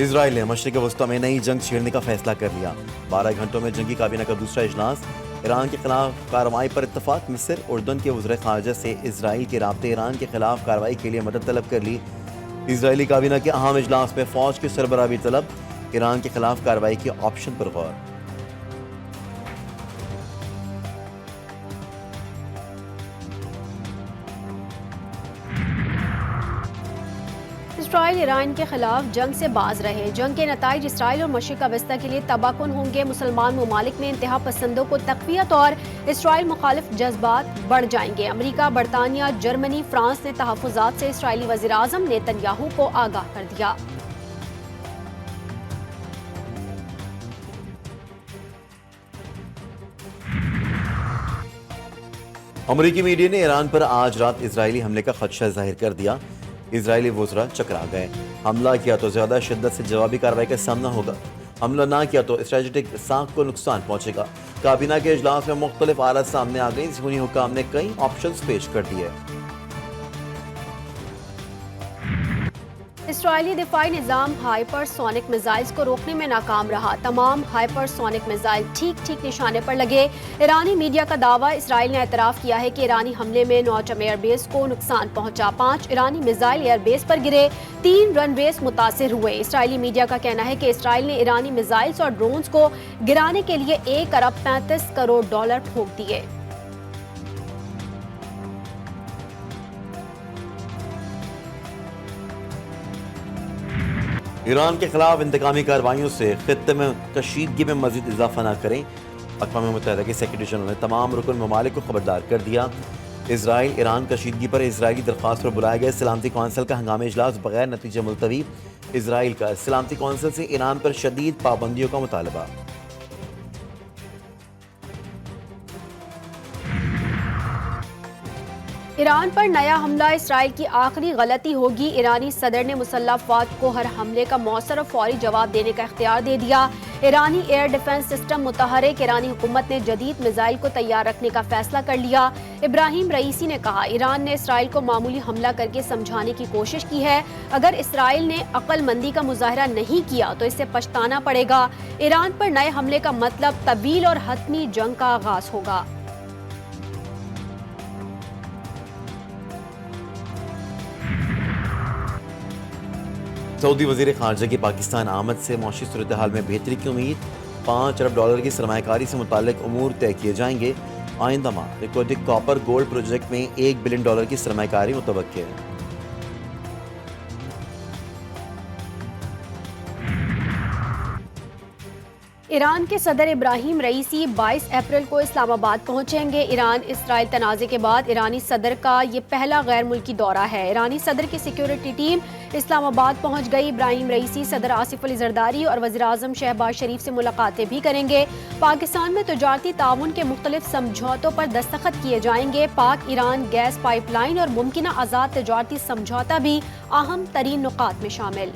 Israel ने मशरिक़ वस्ता में नई जंग छेड़ने का फैसला कर लिया। 12 घंटों में जंगी काबीना का दूसरा इजलास। ईरान के खिलाफ कार्रवाई पर इत्तफाक। मिस्र उर्दन के वज़ीर ख़ारजा से इसराइल के राब्ते। ईरान के खिलाफ कार्रवाई के लिए मदद तलब कर ली। इसराइली काबीना के अहम इजलास में फ़ौज की सरबराही तलब। ईरान के खिलाफ कार्रवाई के ऑप्शन पर गौर। इसराइल ईरान के खिलाफ जंग से बाज रहे। जंग के नताइज इसराइल और मशरिक़ वस्ता के लिए तबाहकुन होंगे। मुसलमान ममालिक में इंतहा पसंदों को तक़वियत और इसराइल मुखालिफ जज्बात बढ़ जाएंगे। अमरीका, बरतानिया, जर्मनी, फ्रांस ने तहफ़्फ़ुज़ात से इसराइली वज़ीर-ए-आज़म नेतन्याहू को आगाह कर दिया। अमरीकी मीडिया ने ईरान पर आज रात इजरायली हमले का खदशा जाहिर कर दिया। इजरायली वज़रा चकरा गए। हमला किया तो ज्यादा शिद्दत से जवाबी कार्रवाई का सामना होगा। हमला ना किया तो स्ट्रेटेजिक साख को नुकसान पहुंचेगा। काबीना के इजलास में मुख्तलिफ आलात सामने आ गई। ज़रूरी हुकाम ने कई ऑप्शंस पेश कर दिए। इसराइली दिफाई निज़ाम हाइपरसोनिक मिसाइल्स को रोकने में नाकाम रहा। तमाम हाइपरसोनिक मिसाइल ठीक निशाने पर लगे। ईरानी मीडिया का दावा। इसराइल ने एतराफ़ किया है कि ईरानी हमले में नौचम एयरबेस को नुकसान पहुंचा। 5 ईरानी मिसाइल एयरबेस पर गिरे। 3 रनवेज मुतासिर हुए। इसराइली मीडिया का कहना है कि इसराइल ने ईरानी मिसाइल्स और ड्रोन्स को गिराने के लिए $1 अरब 35 करोड़ फूंक दिए। ईरान के खिलाफ इंतकामी कार्रवाइयों से खित्ते में कशीदगी में मजीद इजाफा न करें। अक़वाम मुत्तहिदा के सेक्रेटरी जनरल ने तमाम रुकन ममालिक को खबरदार कर दिया। इसराइल ईरान कशीदगी पर इसराइली दरख्वास्त पर बुलाया गया सलामती कौंसिल का हंगामी इजलास बगैर नतीजे मुलतवी। इसराइल का सलामती कौंसिल से ईरान पर शदीद पाबंदियों का मुतालबा। ईरान पर नया हमला इसराइल की आखिरी गलती होगी। ईरानी सदर ने मुसल्लह अफवाज को हर हमले का मौसर और फौरी जवाब देने का इख्तियार दे दिया। ईरानी एयर डिफेंस सिस्टम मुतहरिक। ईरानी हुकूमत ने जदीद मिसाइल को तैयार रखने का फैसला कर लिया। इब्राहिम रईसी ने कहा, ईरान ने इसराइल को मामूली हमला करके समझाने की कोशिश की है। अगर इसराइल ने अक्लमंदी का मुजाहरा नहीं किया तो इससे पछताना पड़ेगा। ईरान पर नए हमले का मतलब तवील और हतमी जंग का आगाज होगा। सऊदी वज़ीर ख़ारजा की पाकिस्तान आमद से मौशी सूरत हाल में बेहतरी की उम्मीद। $5 अरब की सरमायाकारी से मुताल्लिक उमूर तय किए जाएंगे। आइंदा माह रिकॉर्डिक कॉपर गोल्ड प्रोजेक्ट में $1 बिलियन की सरमायाकारी मुतवक्किल है। ईरान के सदर इब्राहिम रईसी 22 अप्रैल को इस्लामाबाद पहुंचेंगे। ईरान इसराइल तनाज़े के बाद ईरानी सदर का ये पहला गैर मुल्की दौरा है। ईरानी सदर की सिक्योरिटी टीम इस्लामाबाद पहुंच गई। इब्राहिम रईसी सदर आसिफ अली जरदारी और वज़ीर-ए-आज़म शहबाज शरीफ से मुलाकातें भी करेंगे। पाकिस्तान में तजारती ताउन के मुख्तलिफ समझौतों पर दस्तखत किए जाएंगे। पाक ईरान गैस पाइपलाइन और मुमकिना आज़ाद तजारती समझौता भी अहम तरीन नुकात में शामिल।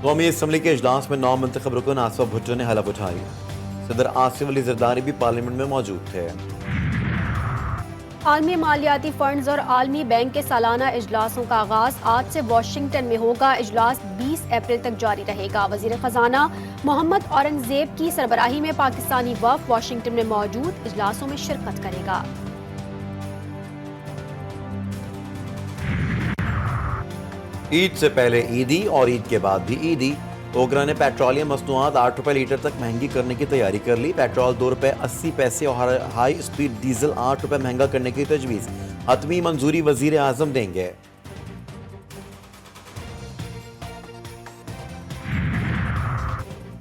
कौमी असम्बली के इजलास में नौ मुंतखब रुकन आसिफ भुट्टो ने हलफ उठाई। सदर आसिफ अली जरदारी भी पार्लियामेंट में मौजूद थे। आलमी मालियाती फंड्स और आलमी बैंक के सालाना इजलासों का आगाज आज से वाशिंगटन में होगा। इजलास 20 अप्रैल तक जारी रहेगा। वजीर खजाना मोहम्मद औरंगजेब की सरबराही में पाकिस्तानी वफ़द वाशिंगटन में मौजूद इजलासों में शिरकत करेगा। ईद से पहले ईदी और ईद के बाद भी ईदी। ओगरा ने पेट्रोलियम मसनूआत ₹8 लीटर तक महंगी करने की तैयारी कर ली। पेट्रोल ₹2.80 और हाई स्पीड डीजल ₹8 महंगा करने की तजवीज़। हतमी मंजूरी वजीर आजम देंगे।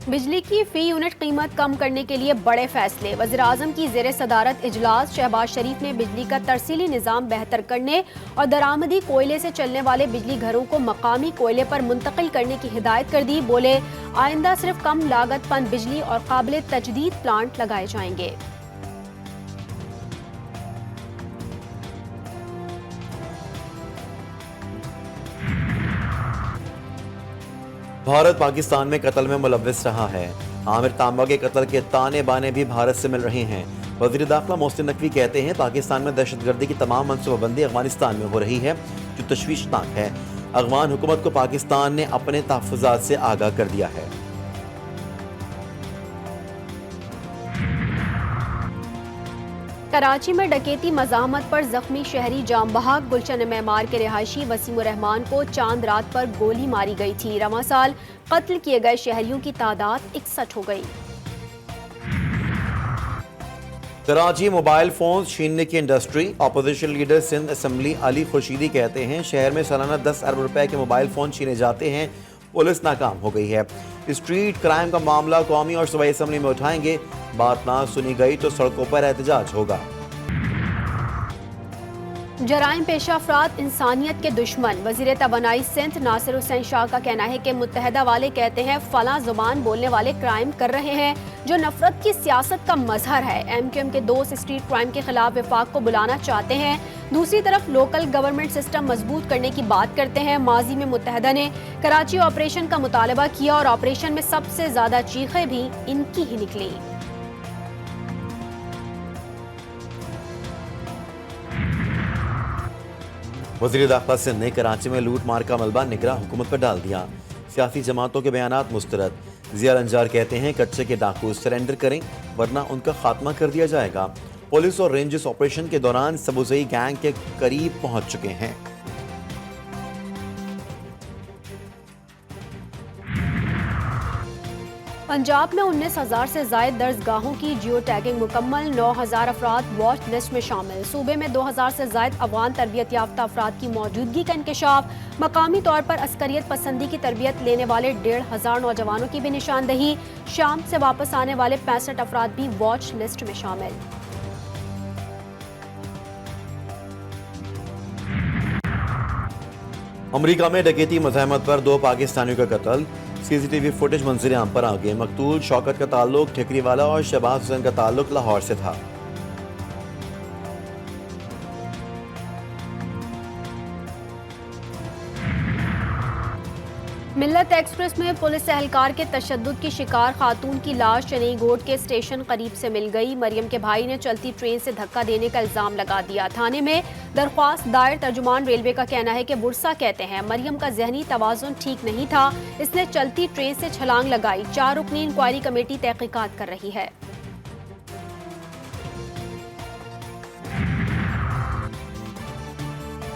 बिजली की फी यूनिट कीमत कम करने के लिए बड़े फैसले। वज़ीर-ए-आज़म की ज़ेरे सदारत इजलास। शहबाज शरीफ ने बिजली का तरसीली निज़ाम बेहतर करने और दरामदी कोयले से चलने वाले बिजली घरों को मकामी कोयले पर मुंतकिल करने की हिदायत कर दी। बोले, आइंदा सिर्फ कम लागत पन बिजली और काबिल तजदीद प्लांट लगाए जाएंगे। भारत पाकिस्तान में कत्ल में मुलव्विस रहा है। आमिर तांबा के कत्ल के ताने बाने भी भारत से मिल रहे हैं। वज़ीर दाखिला मोहसिन नकवी कहते हैं पाकिस्तान में दहशतगर्दी की तमाम मनसूबाबंदी अफगानिस्तान में हो रही है जो तशवीशनाक है। अफगान हुकूमत को पाकिस्तान ने अपने तहफ़्फ़ुज़ात से आगाह कर दिया है। कराची में डकैती मज़ाहमत पर जख्मी शहरी जाम बहाक गुलशन मेमार के रिहायशी वसीम रहमान को चांद रात पर गोली मारी गई थी। रवां साल कत्ल किए गए शहरियों की तादाद 61 हो गई। कराची मोबाइल फोन छीनने की industry. Opposition leader Sindh assembly Ali Khurshidi कहते हैं शहर में सालाना 10 अरब रुपए के मोबाइल फोन छीने जाते हैं, पुलिस नाकाम हो गई है। स्ट्रीट क्राइम का मामला कौमी और सूबाई असम्बली में उठाएंगे, बात ना सुनी गई तो सड़कों पर एहतजाज होगा। जराइम पेशा अफराद इंसानियत के दुश्मन। वजीर तवानाई सिंध नासिर हुसैन शाह का कहना है कि मुत्तहदा वाले कहते हैं फला जुबान बोलने वाले क्राइम कर रहे हैं जो नफरत की सियासत का मजहर है। MQM के दोस्त स्ट्रीट क्राइम के खिलाफ विफाक को बुलाना चाहते हैं, दूसरी तरफ लोकल गवर्नमेंट सिस्टम मजबूत करने की बात करते हैं। माजी में मुत्तहदा ने कराची ऑपरेशन का मुतालबा किया और ऑपरेशन में सबसे ज्यादा चीखें भी इनकी ही निकली। वज़ीर दाखिला सिंध ने कराची में लूट मार का मलबा निगरां हुकूमत पर डाल दिया। सियासी जमातों के बयानात मुस्तरद। ज़िया अंजार कहते हैं कच्चे के डाकू सरेंडर करें वरना उनका खात्मा कर दिया जाएगा। पुलिस और रेंजर्स ऑपरेशन के दौरान सबुजई गैंग के करीब पहुंच चुके हैं। पंजाब में 19,000 से जायद दर्जगाहों की जियो टैगिंग मुकम्मल। 9,000 अफराद वॉच लिस्ट में शामिल। सूबे में 2,000 से जायद अफगान तरबियत याफ्ता अफराद की मौजूदगी का इंकशाफ। मकामी तौर पर अस्करियत पसंदी की तरबियत लेने वाले 1,500 नौजवानों की भी निशानदही। शाम से वापस आने वाले 65 अफराद भी वॉच लिस्ट में शामिल। अमरीका में डकैती मज़ाहमत पर 2 पाकिस्तानियों का कत्ल। CCTV फुटेज मंजर आम पर आ गए। मकतूल शौकत का ताल्लुक ठिकरीवाला और शहबाज हुसैन का ताल्लुक लाहौर से था। मिल्लत एक्सप्रेस में पुलिस एहलकार के तशद्दुद की शिकार खातून की लाश चेन्नई गोड के स्टेशन करीब से मिल गई। मरियम के भाई ने चलती ट्रेन से धक्का देने का इल्जाम लगा दिया। थाने में दरख्वास्त दायर। तर्जुमान रेलवे का कहना है कि बुरसा कहते हैं मरियम का जहनी तवाज़ुन ठीक नहीं था, इसने चलती ट्रेन से छलांग लगाई। 4 रुकनी इंक्वायरी कमेटी तहकीकात कर रही है।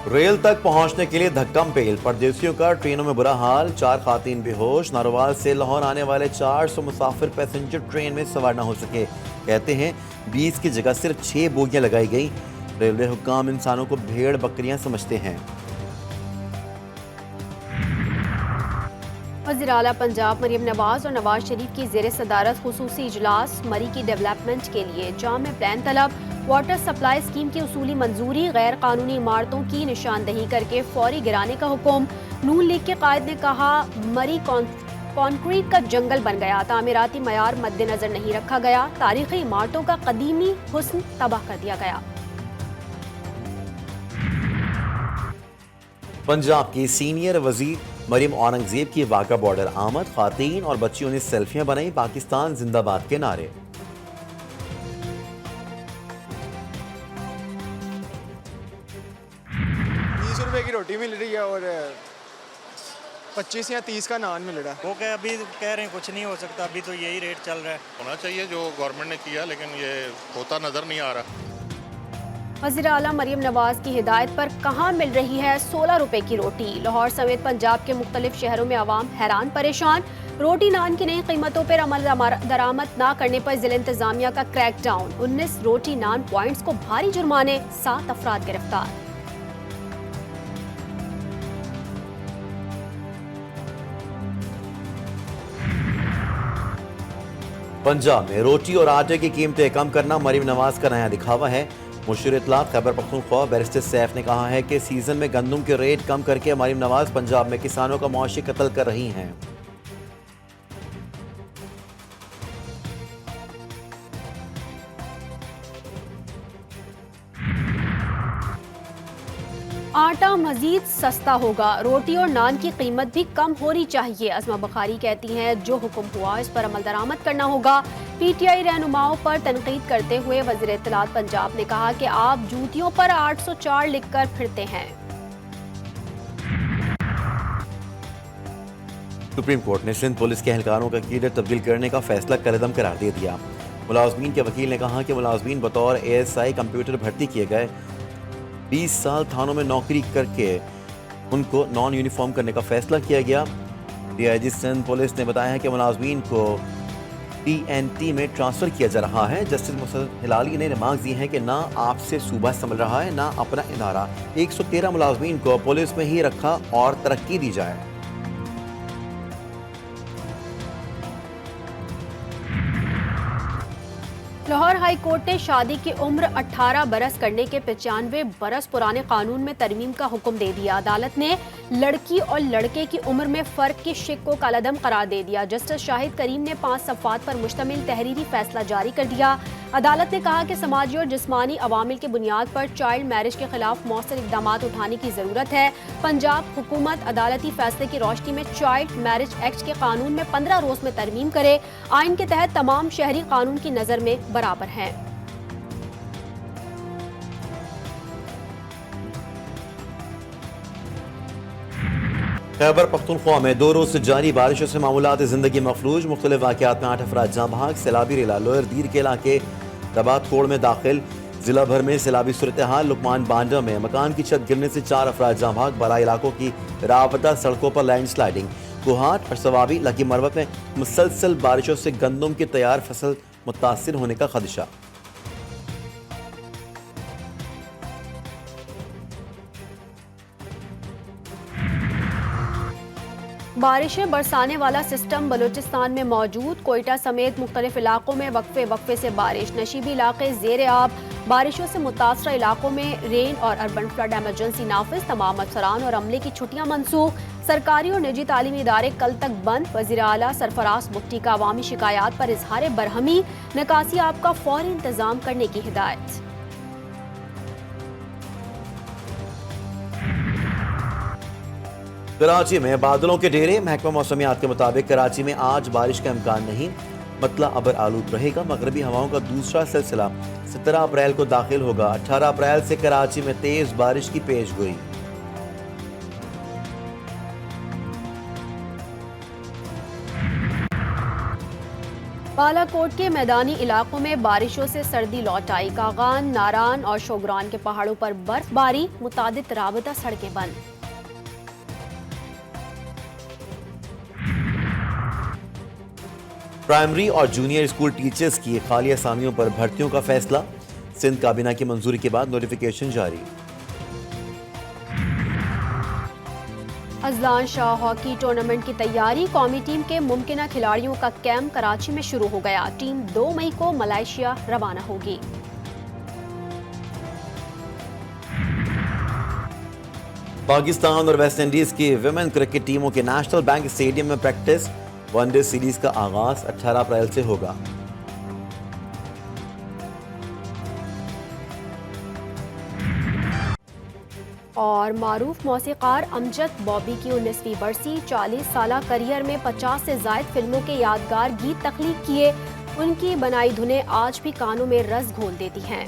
रेल तक पहुंचने के लिए धक्कम पेल। परदेसियों का ट्रेनों में बुरा हाल। 4 खातीन बेहोश। नारोवाल से लाहौर आने वाले 400 मुसाफिर पैसेंजर ट्रेन में सवार न हो सके। कहते हैं 20 की जगह सिर्फ 6 बोगियां लगाई गई। रेलवे हुक्काम इंसानों को भेड़ बकरियां समझते हैं। वज़ीर आला पंजाब मरियम नवाज और नवाज शरीफ की ज़ेर सदारत खुसूसी इजलास। मरी की डेवलपमेंट के लिए जाम प्लान तलब। वाटर सप्लाई स्कीम की उसूली मंजूरी। गैर कानूनी इमारतों की निशानदही करके फौरी गिराने का हुक्म। नून लीग के कायद ने कहा मरी कॉन्क्रीट का जंगल बन गया, तामीराती मयार मद्देनजर नहीं रखा गया, तारीखी इमारतों का कदीमी हुस्न तबाह कर दिया गया। पंजाब की सीनियर वजीर मरियम औरंगजेब की वाका बॉर्डर आमद। खातीन और बच्चियों ने सेल्फियां बनाई। पाकिस्तान जिंदाबाद के नारे। 20 रुपए की रोटी मिल रही है और 25 या 30 का नान मिल रहा है। वो क्या अभी कह रहे हैं कुछ नहीं हो सकता, अभी तो यही रेट चल रहा है। होना चाहिए जो गवर्नमेंट ने किया, लेकिन ये होता नजर नहीं आ रहा। वज़ीर आला मरियम नवाज की हिदायत पर कहाँ मिल रही है 16 रुपए की रोटी। लाहौर समेत पंजाब के मुख्तलिफ शहरों में आवाम हैरान परेशान। रोटी नान की नई कीमतों पर अमल दरामद न करने पर जिला इंतजामिया का क्रैकडाउन। 19 रोटी नान पॉइंट्स को भारी जुर्माने। 7 अफराद गिरफ्तार। पंजाब में रोटी और आटे की कीमतें कम करना मरियम नवाज का नया दिखावा है। मुशीर इत्तलाफ खैबर पख्तूनख्वा बैरिस्टर सैफ ने कहा है कि सीजन में गंदम के रेट कम करके मरियम नवाज पंजाब में किसानों का मुआशी कत्ल कर रही हैं। आटा मजीद सस्ता होगा, रोटी और नान की कीमत भी कम होनी चाहिए। अज़मा बुखारी कहती हैं जो हुक्म हुआ इस पर अमल दरामद करना होगा। पीटीआई रहनुमाओं पर तनकीद करते हुए वज़ीर इत्तलात पंजाब ने कहा कि आप जूतियों पर 804 लिखकर फिरते हैं। सुप्रीम कोर्ट ने सिंध पुलिस के एहलकारों का कैडर तब्दील करने का फैसला कलअदम करार दे दिया। मुलाजमीन के वकील ने कहा कि मुलाजमीन बतौर ASI कंप्यूटर भर्ती किए गए 20 साल थानों में नौकरी करके उनको नॉन यूनिफॉर्म करने का फैसला किया गया। DIG सिंध पुलिस ने बताया कि मुलाजमीन को TNT में ट्रांसफ़र किया जा रहा है। जस्टिस मुसद्दद हिलाली ने रिमार्क दिए हैं कि ना आपसे सूबा संभल रहा है ना अपना इदारा। 113 मुलाजमीन को पुलिस में ही रखा और तरक्की दी जाए। लाहौर हाई कोर्ट ने शादी की उम्र 18 बरस करने के 95 बरस पुराने कानून में तरमीम का हुक्म दे दिया। अदालत ने लड़की और लड़के की उम्र में फ़र्क की शिक को कलअदम करार दे दिया। जस्टिस शाहिद करीम ने 5 सफ़ात पर मुश्तमिल तहरीरी फैसला जारी कर दिया। अदालत ने कहा कि समाजी और जिस्मानी अवामिल की बुनियाद पर चाइल्ड मैरिज के खिलाफ मौसर इक़दाम उठाने की ज़रूरत है। पंजाब हुकूमत अदालती फैसले की रोशनी में चाइल्ड मैरिज एक्ट के कानून में 15 रोज़ में तरमीम करे। आइन के तहत तमाम शहरी कानून की नज़र में बराबर हैं। खैबर पख्तूनख्वा में 2 रोज से जारी बारिशों से मामूलात ज़िंदगी मफलूज। मुख्तलिफ वाक़यात में 8 अफराद जाँ बहक। सैलाबी रेला लोअर दीर के इलाके दबात खोड़ में दाखिल। जिला भर में सैलाबी सूरत हाल। लुकमान बांडा में मकान की छत गिरने से 4 अफराद जाँ बहक। बड़ा इलाकों की राबता सड़कों पर लैंड स्लाइडिंग। कोहाट और सवाबी लकी मरवत में मुसलसल बारिशों से गंदम की तैयार फसल मुतासिर होने का खदशा। बारिशें बरसाने वाला सिस्टम बलूचिस्तान में मौजूद। कोयटा समेत मुख्तलिफ इलाकों में वक्फे वक्फे से बारिश। नशीबी इलाके ज़ेर आब। बारिशों से मुतासरा इलाकों में रेन और अर्बन फ्लड एमरजेंसी नाफिज। तमाम अफसरान और अमले की छुट्टियां मनसूख। सरकारी और निजी तालीमी इदारे कल तक बंद। वज़ीर आला सरफराज मुफ्ती का अवामी शिकायात पर इजहार बरहमी। निकासी आप का फौरी इंतजाम करने की हिदायत। कराची में बादलों के डेरे। महकमा मौसमियात के मुताबिक कराची में आज बारिश का इम्कान नहीं। मतला अबर आलूद रहेगा। मगरबी हवाओं का दूसरा सिलसिला 17 अप्रैल को दाखिल होगा। 18 अप्रैल से कराची में तेज बारिश की पेशगोई। बालाकोट के मैदानी इलाकों में बारिशों से सर्दी लौट आई। कागान, नारान और शोगरान के पहाड़ों पर बर्फबारी। मुतादिद राबता सड़कें बंद। प्राइमरी और जूनियर स्कूल टीचर्स की खाली असामियों पर भर्तियों का फैसला। सिंध काबीना की मंजूरी के बाद नोटिफिकेशन जारी। अजलान शाह हॉकी टूर्नामेंट की तैयारी। कौमी टीम के मुमकिना खिलाड़ियों का कैंप कराची में शुरू हो गया। टीम 2 मई को मलेशिया रवाना होगी। पाकिस्तान और वेस्ट इंडीज की विमेन क्रिकेट टीमों के नेशनल बैंक स्टेडियम में प्रैक्टिस। वनडे सीरीज का आगाज 18 अप्रैल से होगा। और मारूफ मौसीकार अमजद बॉबी की 19वीं बरसी। 40 साला करियर में 50 से ज्यादा फिल्मों के यादगार गीत तख्लीक किए। उनकी बनाई धुनें आज भी कानों में रस घोल देती हैं।